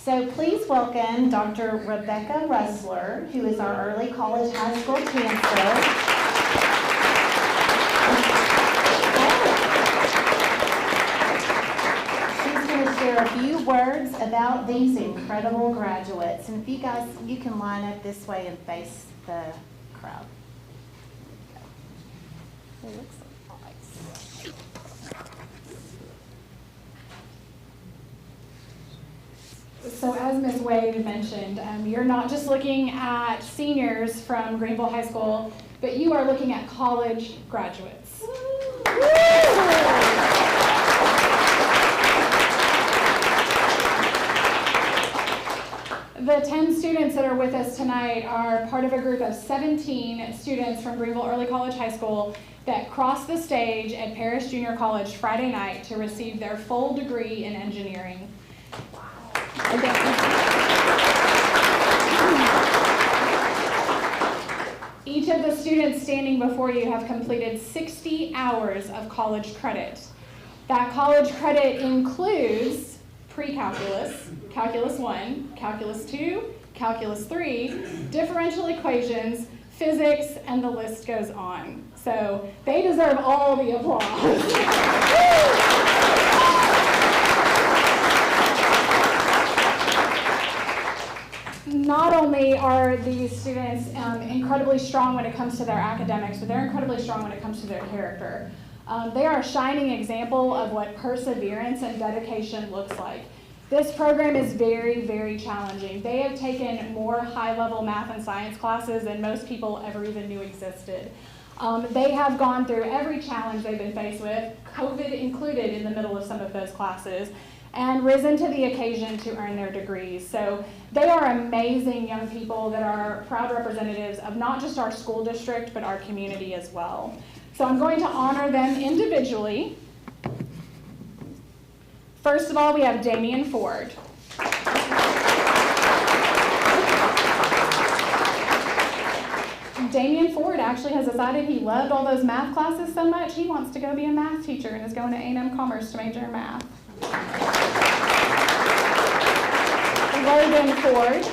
So please welcome Dr. Rebecca Ressler, who is our early college high school chancellor. She's going to share a few words about these incredible graduates. And if you guys, you can line up this way and face the crowd. It looks like So as Ms. Wade mentioned, you're not just looking at seniors from Greenville High School, but you are looking at college graduates. The 10 students that are with us tonight are part of a group of 17 students from Greenville Early College High School that crossed the stage at Parrish Junior College Friday night to receive their full degree in engineering. Each of the students standing before you have completed 60 hours of college credit. That college credit includes pre-calculus, Calculus 1, Calculus 2, Calculus 3, differential equations, physics, and the list goes on. So they deserve all the applause. Not only are these students incredibly strong when it comes to their academics, but they're incredibly strong when it comes to their character. They are a shining example of what perseverance and dedication looks like. This program is very, very challenging. They have taken more high-level math and science classes than most people ever even knew existed. They have gone through every challenge they've been faced with, COVID included in the middle of some of those classes, and risen to the occasion to earn their degrees. So they are amazing young people that are proud representatives of not just our school district, but our community as well. So I'm going to honor them individually. First of all, we have Damian Ford. Damian Ford actually has decided he loved all those math classes so much, he wants to go be a math teacher and is going to A&M Commerce to major in math. Logan Ford.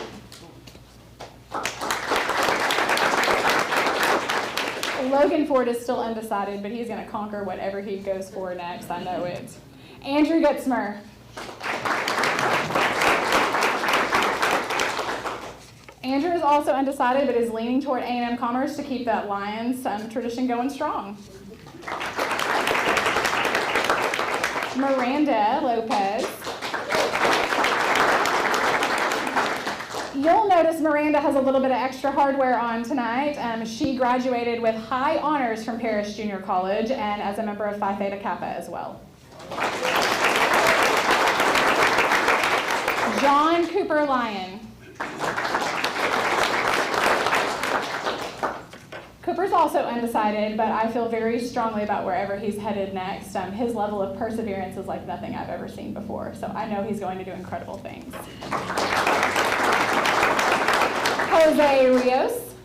Logan Ford is still undecided, but he's going to conquer whatever he goes for next. I know it. Andrew Gutzmer. Andrew is also undecided, but is leaning toward A&M Commerce to keep that Lions tradition going strong. Miranda Lopez. You'll notice Miranda has a little bit of extra hardware on tonight. She graduated with high honors from Parrish Junior College and as a member of Phi Theta Kappa as well. John Cooper Lyon. Cooper's also undecided, but I feel very strongly about wherever he's headed next. His level of perseverance is like nothing I've ever seen before, so I know he's going to do incredible things. Jose Rios.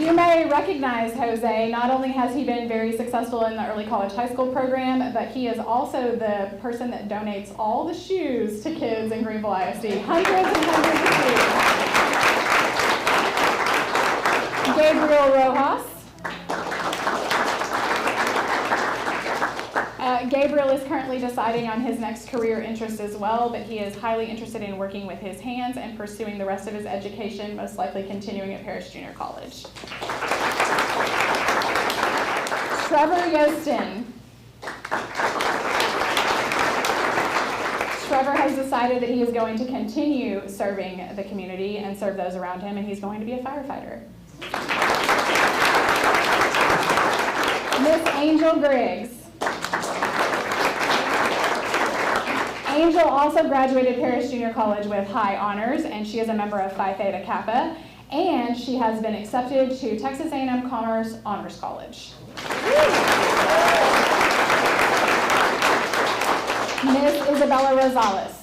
You may recognize Jose. Not only has he been very successful in the early college high school program, but he is also the person that donates all the shoes to kids in Greenville ISD. Hundreds and hundreds of shoes. Gabriel Rojas. Gabriel is currently deciding on his next career interest as well, but he is highly interested in working with his hands and pursuing the rest of his education, most likely continuing at Parrish Junior College. Trevor Yostin. Trevor has decided that he is going to continue serving the community and serve those around him, and he's going to be a firefighter. Miss Angel Griggs. Angel also graduated Parrish Junior College with high honors, and she is a member of Phi Theta Kappa, and she has been accepted to Texas A&M Commerce Honors College. Miss Isabella Rosales.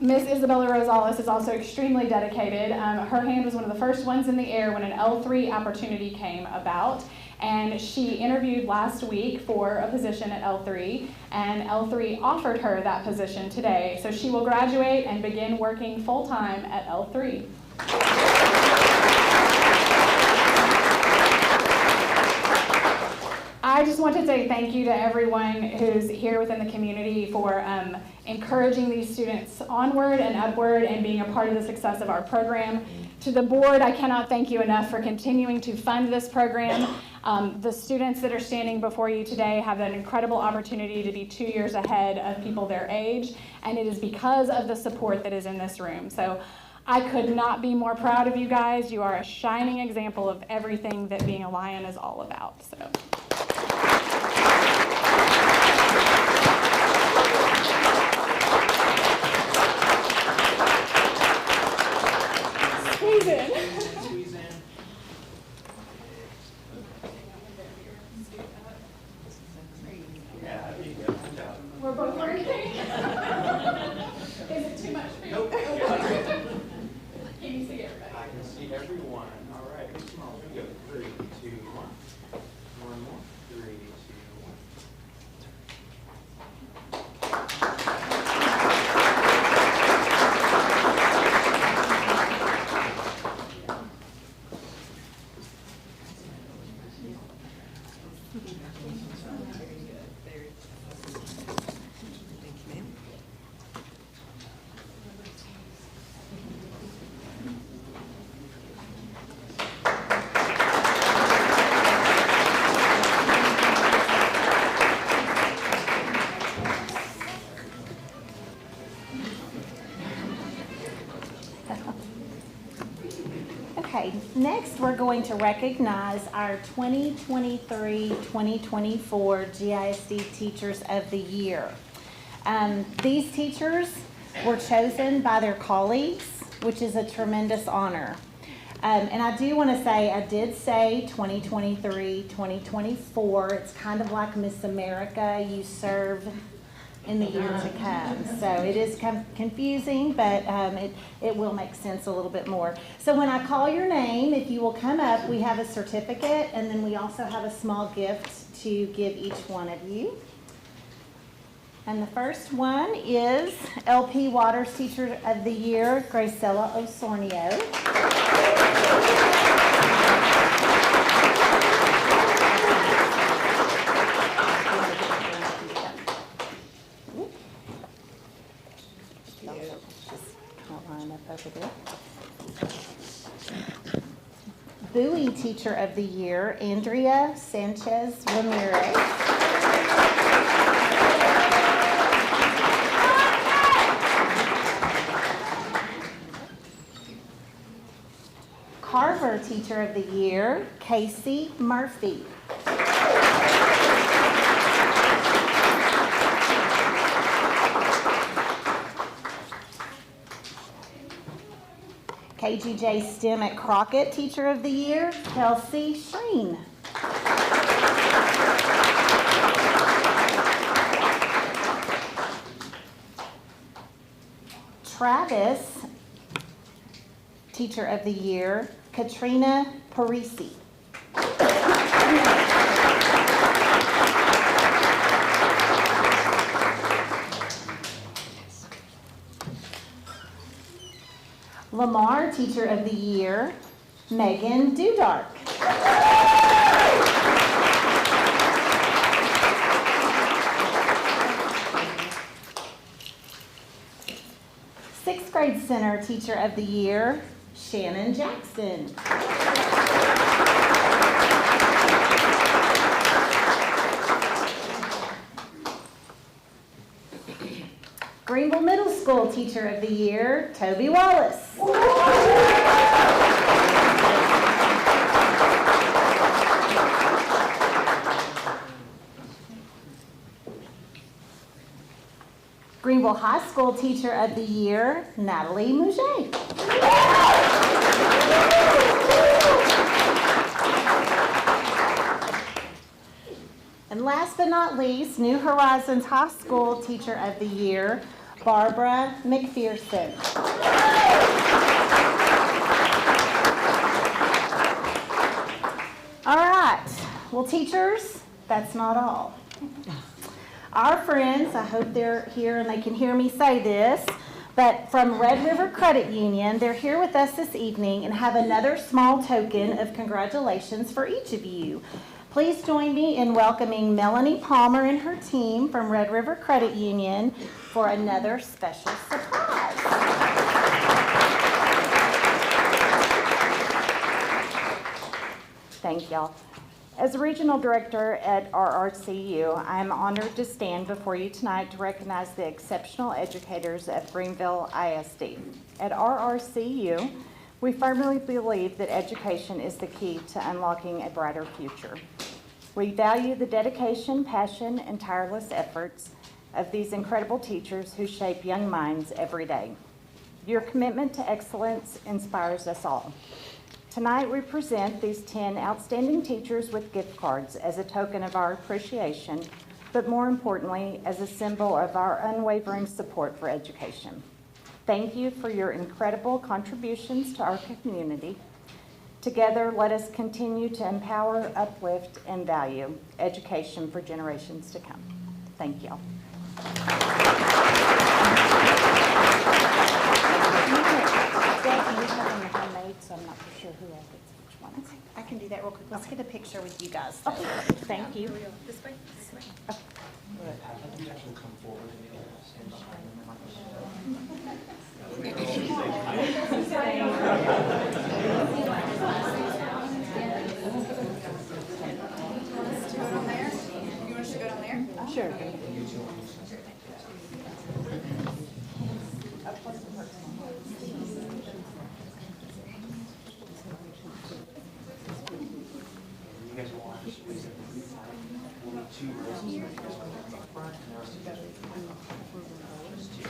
Miss Isabella Rosales is also extremely dedicated. Her hand was one of the first ones in the air when an L3 opportunity came about. and she interviewed last week for a position at L3, and L3 offered her that position today. So she will graduate and begin working full-time at L3. I just want to say thank you to everyone who's here within the community for encouraging these students onward and upward and being a part of the success of our program. To the board, I cannot thank you enough for continuing to fund this program. The students that are standing before you today have an incredible opportunity to be 2 years ahead of people their age, and it is because of the support that is in this room. So I could not be more proud of you guys. You are a shining example of everything that being a Lion is all about. So. Squeeze in. Squeeze in. Yeah, there you go. Good job. We're both learning. Is it too much for you? Nope. Can you see everybody? I can see everyone. All right, big smile. Here we go. 3, 2, 1. One more. 3, 2, 1. Okay, next we're going to recognize our 2023-2024 GISD Teachers of the Year. These teachers were chosen by their colleagues, which is a tremendous honor. And I do want to say, I did say 2023-2024. It's kind of like Miss America. You serve in the year to come. So it is confusing, but it will make sense a little bit more. So when I call your name, if you will come up, we have a certificate, and then we also have a small gift to give each one of you. And the first one is LP Waters Teacher of the Year, Gracella Osornio. Over there. Bowie Teacher of the Year, Andrea Sanchez Ramirez. Carver Teacher of the Year, Casey Murphy. KGJ STEM at Crockett Teacher of the Year, Kelsey Shreen. Travis Teacher of the Year, Katrina Parisi. Lamar Teacher of the Year, Megan Dudark. Sixth grade Center Teacher of the Year, Shannon Jackson. Greenville Middle School Teacher of the Year, Toby Wallace. Greenville High School Teacher of the Year, Natalie Mouget. And last but not least, New Horizons High School Teacher of the Year, Barbara McPherson. All right, Well, teachers, that's not all. Our friends, I hope they're here and they can hear me say this, but from Red River Credit Union, they're here with us this evening and have another small token of congratulations for each of you. Please join me in welcoming Melanie Palmer and her team from Red River Credit Union for another special surprise. Thank y'all. As Regional Director at RRCU, I am honored to stand before you tonight to recognize the exceptional educators at Greenville ISD. At RRCU, we firmly believe that education is the key to unlocking a brighter future. We value the dedication, passion, and tireless efforts of these incredible teachers who shape young minds every day. Your commitment to excellence inspires us all. Tonight, we present these 10 outstanding teachers with gift cards as a token of our appreciation, but more importantly, as a symbol of our unwavering support for education. Thank you for your incredible contributions to our community. Together, let us continue to empower, uplift, and value education for generations to come. Thank you. So I'm not for sure who else gets which one. I can do that real quick. Let's get a picture with you guys. Okay. Thank you. This way, this way. You want us to go down there? Sure. You guys will have to squeeze it. We'll need 2 rows of space in the front and the rest of you guys will just 2.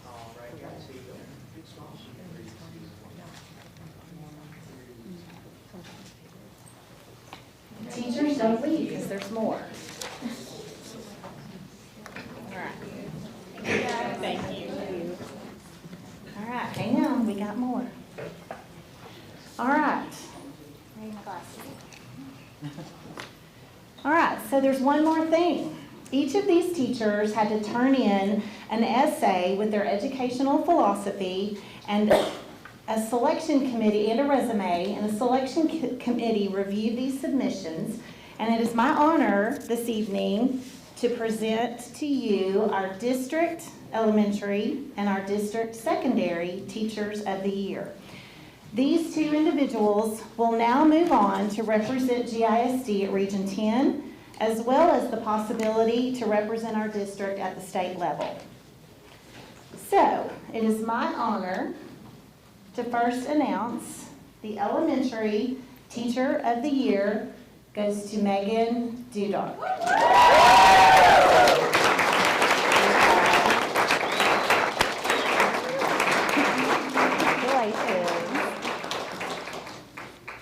All right, guys, here you go. Big smile. 3, 2, 1. Teachers, don't leave because there's more. All right. Thank you. All right, hang on, we got more. All right. Bring my glasses. All right, so there's one more thing. Each of these teachers had to turn in an essay with their educational philosophy, and a selection committee and a resume, and a selection committee reviewed these submissions. And it is my honor this evening to present to you our district elementary and our district secondary teachers of the year. These 2 individuals will now move on to represent GISD at Region 10, as well as the possibility to represent our district at the state level. So, it is my honor to first announce the elementary teacher of the year goes to Megan Dudar.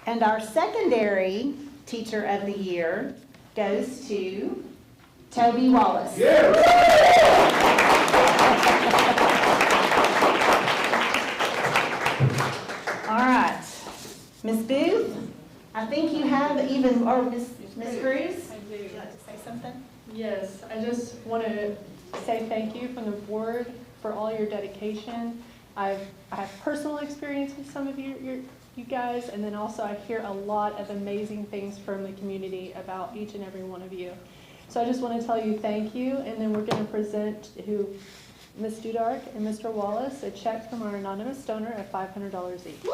And our secondary teacher of the year goes to Toby Wallace. All right, Ms. Booth, I think you have even, or Ms. Cruz? I do. Would you like to say something? Yes, I just want to say thank you from the board for all your dedication. I have personal experience with some of you guys, and then also I hear a lot of amazing things from the community about each and every one of you. So I just want to tell you thank you, and then we're going to present Ms. Dudark and Mr. Wallace a check from our anonymous donor of $500 each.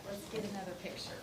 Let's get another picture.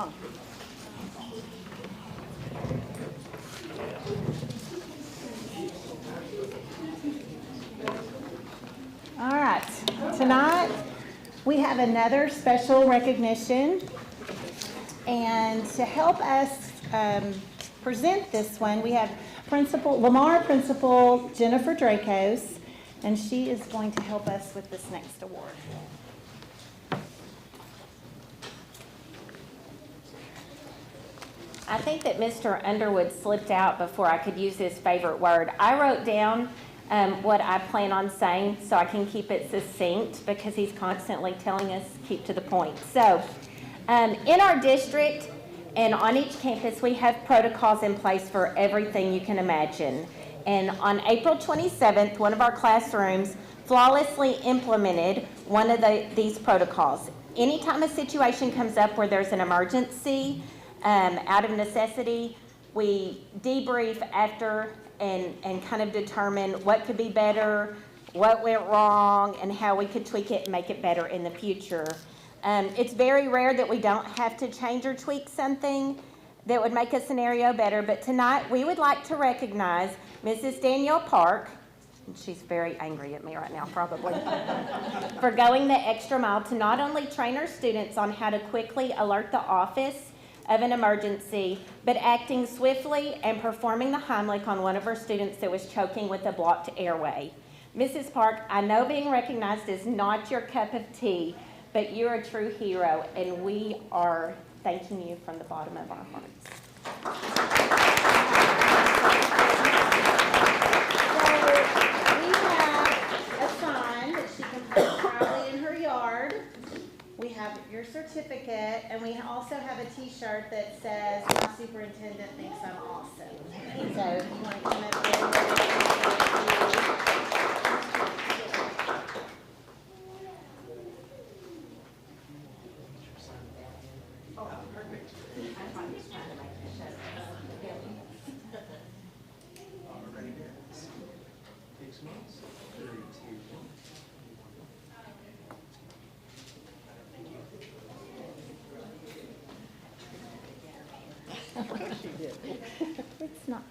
wrong. All right, tonight we have another special recognition, and to help us present this one, we have Lamar Principal Jennifer Dracos, and she is going to help us with this next award. I think that Mr. Underwood slipped out before I could use his favorite word. I wrote down what I plan on saying so I can keep it succinct because he's constantly telling us keep to the point. So in our district and on each campus, we have protocols in place for everything you can imagine. And on April 27th, one of our classrooms flawlessly implemented one of these protocols. Anytime a situation comes up where there's an emergency, out of necessity, we debrief after and kind of determine what could be better, what went wrong, and how we could tweak it and make it better in the future. It's very rare that we don't have to change or tweak something that would make a scenario better, but tonight we would like to recognize Mrs. Danielle Park, and she's very angry at me right now probably, for going the extra mile to not only train our students on how to quickly alert the office of an emergency, but acting swiftly and performing the Heimlich on one of our students that was choking with a blocked airway. Mrs. Park, I know being recognized is not your cup of tea, but you're a true hero, and we are thanking you from the bottom of our hearts. So we have a sign that she can put proudly in her yard. We have your certificate, and we also have a t-shirt that says, "My superintendent thinks I'm awesome." So if you want to come up here.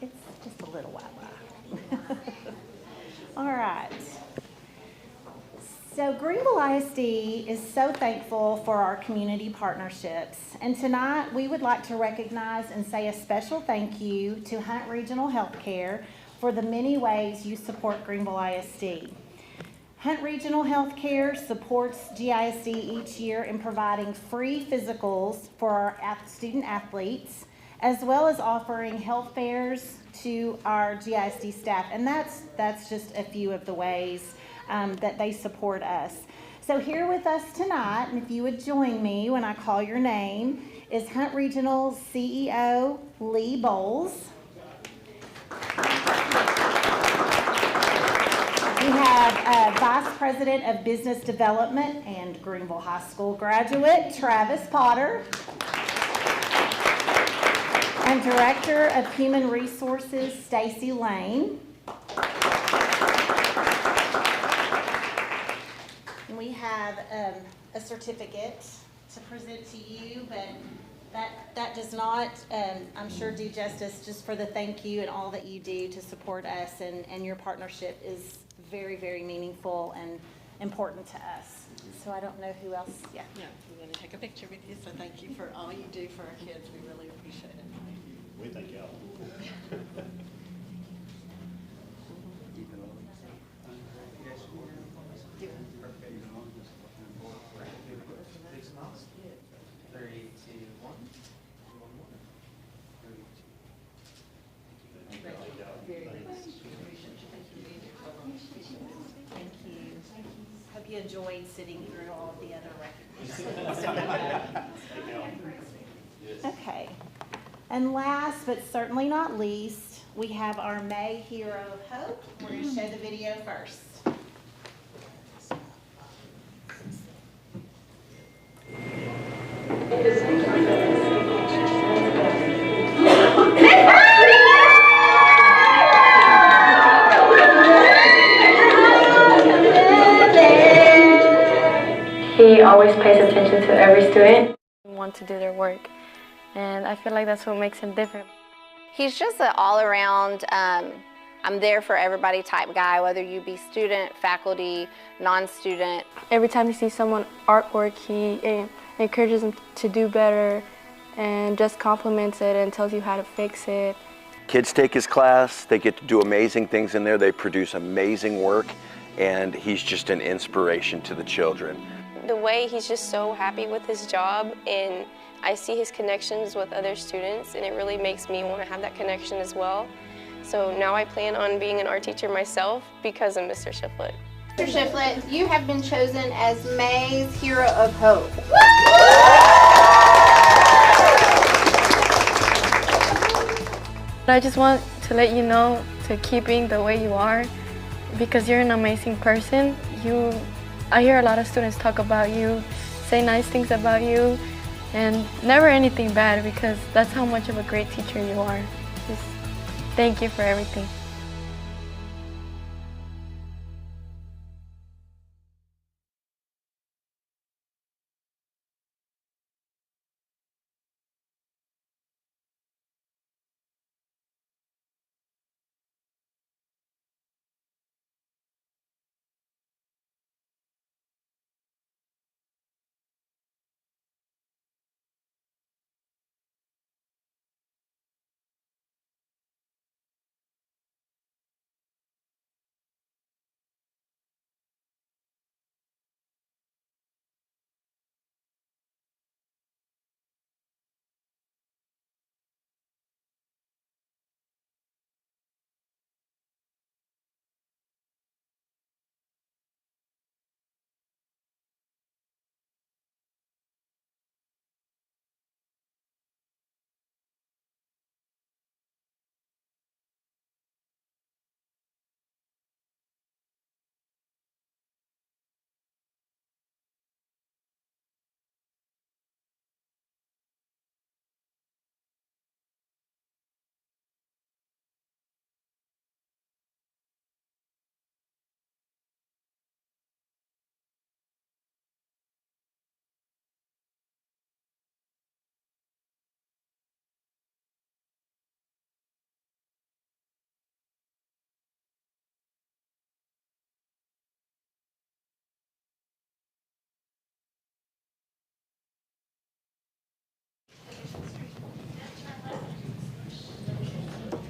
It's just a little while. All right. So Greenville ISD is so thankful for our community partnerships. And tonight we would like to recognize and say a special thank you to Hunt Regional Healthcare for the many ways you support Greenville ISD. Hunt Regional Healthcare supports GISD each year in providing free physicals for our student athletes, as well as offering health fairs to our GISD staff. And that's just a few of the ways that they support us. So here with us tonight, and if you would join me when I call your name, is Hunt Regional CEO Lee Bowles. We have Vice President of Business Development and Greenville High School graduate, Travis Potter. And Director of Human Resources, Stacy Lane. And we have a certificate to present to you, but that does not, I'm sure, do justice just for the thank you and all that you do to support us, and your partnership is very, very meaningful and important to us. So I don't know who else, yeah. Yeah, we're going to take a picture with you, so thank you for all you do for our kids. We really appreciate it. We thank y'all. Big smiles. 3, 2, 1. Thank you. Hope you enjoyed sitting through all of the other recognitions. Okay. And last, but certainly not least, we have our May Hero of Hope. We're going to show the video first. He always pays attention to every student. Want to do their work and I feel like that's what makes him different. He's just an all-around, I'm there for everybody type guy, whether you be student, faculty, non-student. Every time he sees someone artwork, he encourages them to do better and just compliments it and tells you how to fix it. Kids take his class, they get to do amazing things in there, they produce amazing work, and he's just an inspiration to the children. The way he's just so happy with his job, and I see his connections with other students, and it really makes me want to have that connection as well. So now I plan on being an art teacher myself because of Mr. Shiflett. Mr. Shiflett, you have been chosen as May's Hero of Hope. I just want to let you know to keep being the way you are because you're an amazing person. I hear a lot of students talk about you, say nice things about you, and never anything bad because that's how much of a great teacher you are. Just thank you for everything.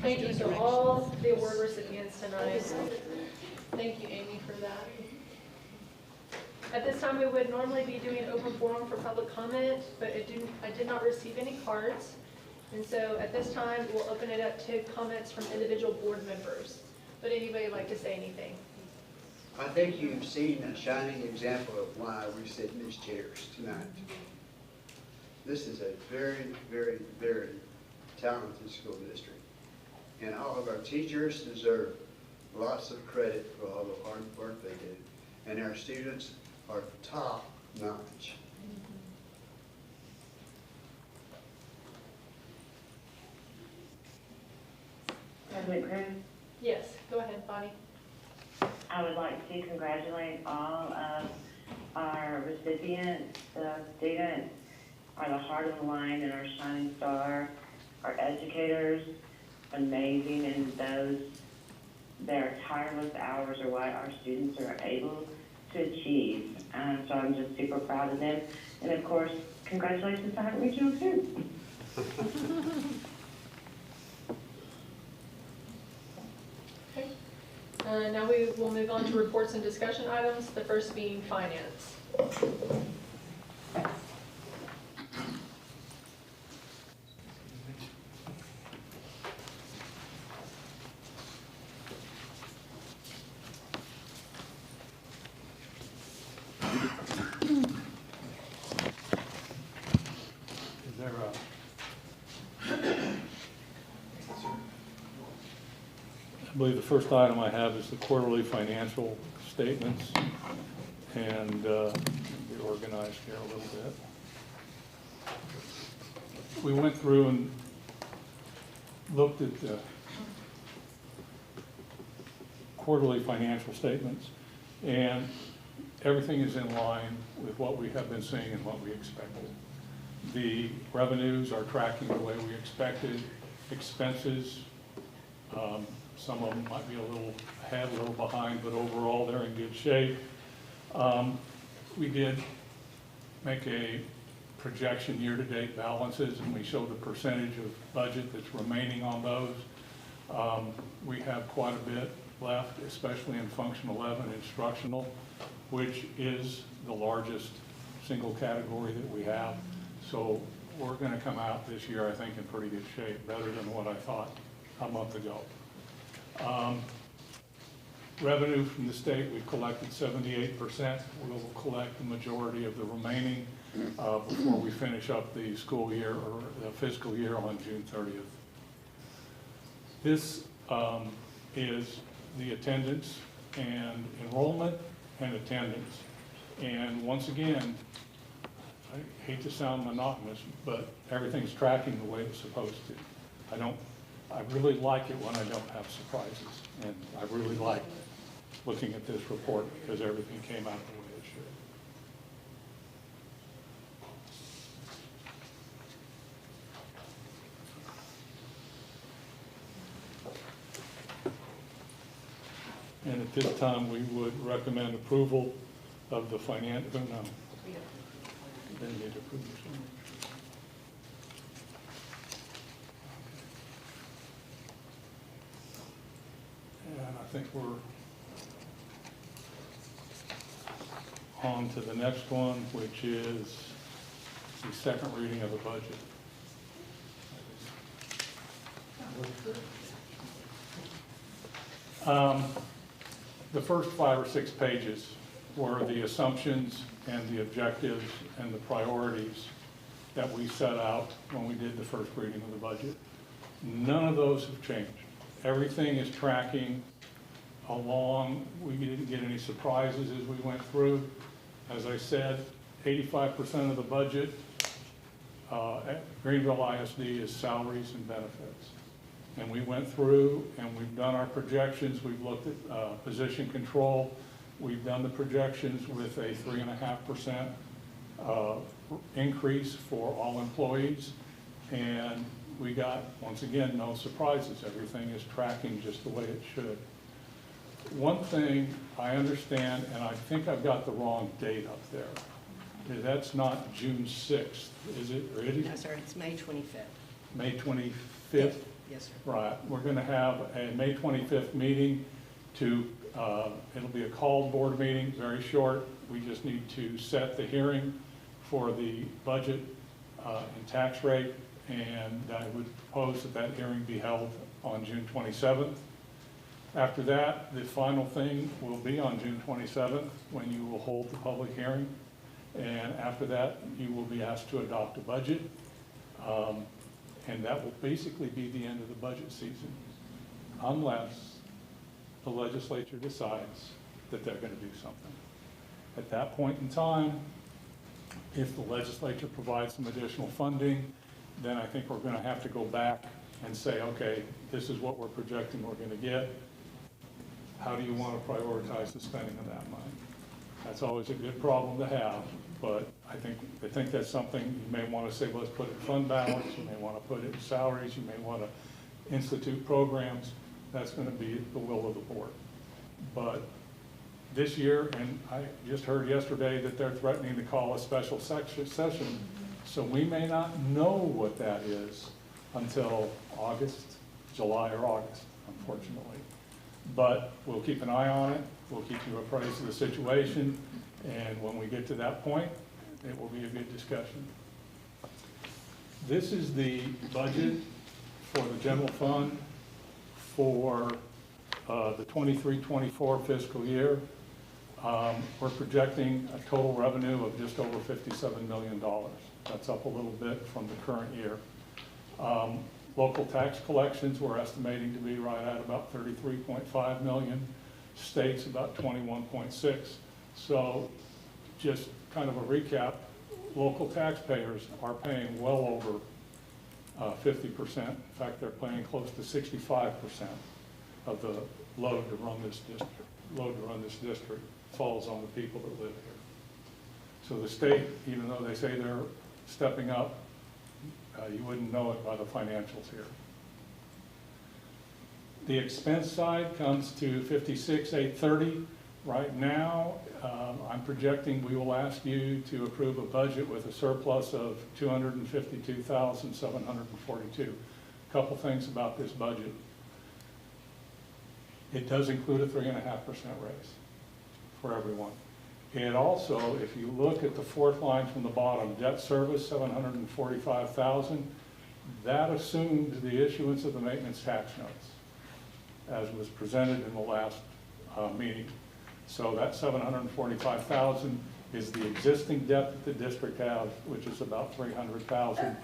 Thank you to all the award recipients tonight. Thank you, Amy, for that. At this time, we would normally be doing an open forum for public comment, but I did not receive any cards. And so at this time, we'll open it up to comments from individual board members. Would anybody like to say anything? I think you've seen a shining example of why we sit in these chairs tonight. This is a very, very, very talented school district. And all of our teachers deserve lots of credit for all the hard work they do. And our students are top notch. President Cruz? Yes, go ahead, Bonnie. I would like to congratulate all of our recipients. The students are the heart of the line and our shining star. Our educators, amazing, and their tireless hours are what our students are able to achieve. So I'm just super proud of them. And of course, congratulations to Hunt Regional too. Now we will move on to reports and discussion items, the first being finance. I believe the first item I have is the quarterly financial statements, and be organized here a little bit. We went through and looked at the quarterly financial statements, and everything is in line with what we have been seeing and what we expected. The revenues are tracking the way we expected. Expenses, some of them might be a little ahead, a little behind, but overall they're in good shape. We did make a projection year-to-date balances, and we show the percentage of budget that's remaining on those. We have quite a bit left, especially in Function 11 instructional, which is the largest single category that we have. So we're going to come out this year, I think, in pretty good shape, better than what I thought a month ago. Revenue from the state, we've collected 78%. We will collect the majority of the remaining before we finish up the school year or the fiscal year on June 30th. This is the attendance and enrollment and attendance. And once again, I hate to sound monotonous, but everything's tracking the way it's supposed to. I really like it when I don't have surprises. And I really like looking at this report because everything came out the way it should. And at this time, we would recommend approval of the finance, no. Didn't need approval. And I think we're on to the next one, which is the second reading of the budget. The first 5 or 6 pages were the assumptions and the objectives and the priorities that we set out when we did the first reading of the budget. None of those have changed. Everything is tracking along. We didn't get any surprises as we went through. As I said, 85% of the budget at Greenville ISD is salaries and benefits. And we went through and we've done our projections. We've looked at position control. We've done the projections with a 3.5% increase for all employees. And we got, once again, no surprises. Everything is tracking just the way it should. One thing I understand, and I think I've got the wrong date up there. That's not June 6th, is it? Or it is? No, sir, it's May 25th. May 25th? Yes, sir. Right. We're going to have a May 25th meeting to, it'll be a called board meeting, very short. We just need to set the hearing for the budget and tax rate, and I would propose that that hearing be held on June 27th. After that, the final thing will be on June 27th when you will hold the public hearing. And after that, you will be asked to adopt a budget. And that will basically be the end of the budget season, unless the legislature decides that they're going to do something. At that point in time, if the legislature provides some additional funding, then I think we're going to have to go back and say, okay, this is what we're projecting we're going to get. How do you want to prioritize the spending of that money? That's always a good problem to have, but I think that's something you may want to say, let's put it in fund balance, you may want to put it in salaries, you may want to institute programs. That's going to be the will of the board. But this year, and I just heard yesterday that they're threatening to call a special session, so we may not know what that is until August, July or August, unfortunately. But we'll keep an eye on it, we'll keep you appraised of the situation, and when we get to that point, it will be a good discussion. This is the budget for the general fund for the 23-24 fiscal year. We're projecting a total revenue of just over $57 million. That's up a little bit from the current year. Local tax collections we're estimating to be right at about 33.5 million. States about 21.6. So just kind of a recap, local taxpayers are paying well over 50%. In fact, they're paying close to 65% of the load to run this district. Load to run this district falls on the people that live here. So the state, even though they say they're stepping up. You wouldn't know it by the financials here. The expense side comes to $56,830. Right now, I'm projecting we will ask you to approve a budget with a surplus of $252,742. Couple things about this budget. It does include a 3.5% raise for everyone. It also, if you look at the fourth line from the bottom, debt service, $745,000, that assumed the issuance of the maintenance tax notes, as was presented in the last meeting. So that $745,000 is the existing debt that the district has, which is about $300,000,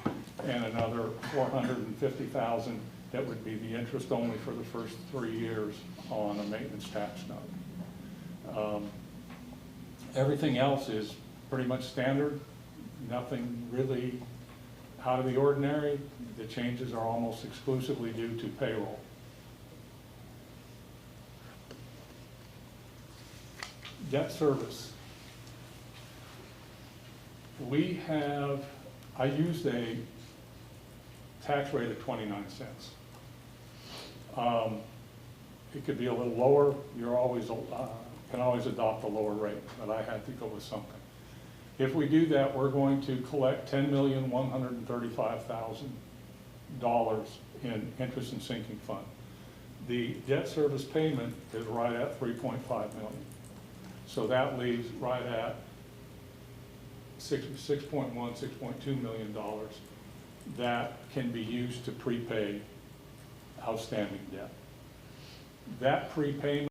and another $450,000 that would be the interest only for the first 3 years on a maintenance tax note. Everything else is pretty much standard, nothing really out of the ordinary. The changes are almost exclusively due to payroll. Debt service. We have, I used a tax rate of 29 cents. It could be a little lower. You're always, can always adopt a lower rate, but I had to go with something. If we do that, we're going to collect $10,135,000 in interest and sinking fund. The debt service payment is right at $3.5 million. So that leaves right at $6.1, $6.2 million that can be used to prepay outstanding debt. That prepayment